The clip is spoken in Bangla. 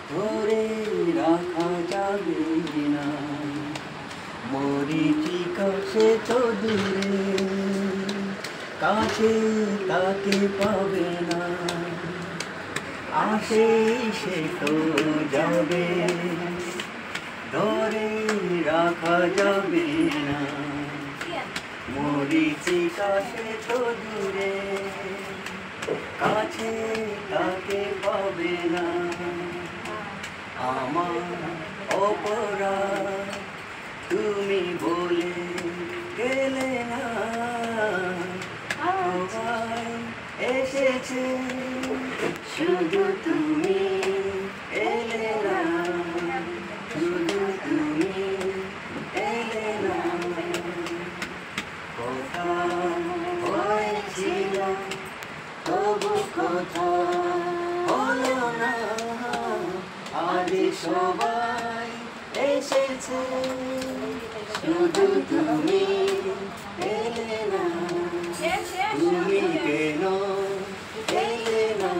ধরে রাখা যাবে না। মরীচিকা সে তো দূরে, কাছে তাকে পাবে না। আসে সে তো যাবে, ধরে রাখা যাবে না। মরীচিকা সে তো দূরে, কাছে তাকে পাবে না। আমার অপরাধ তুমি বলে গেলে না। সবাই এসেছে, শুধু তুমি এলে না। শুধু তুমি এলে না। কথা হয়েছিল তবু কথা হলো না। আজ সবাই এসেছে, শুধু তুমি এলে না। তুমি কেন এলে না?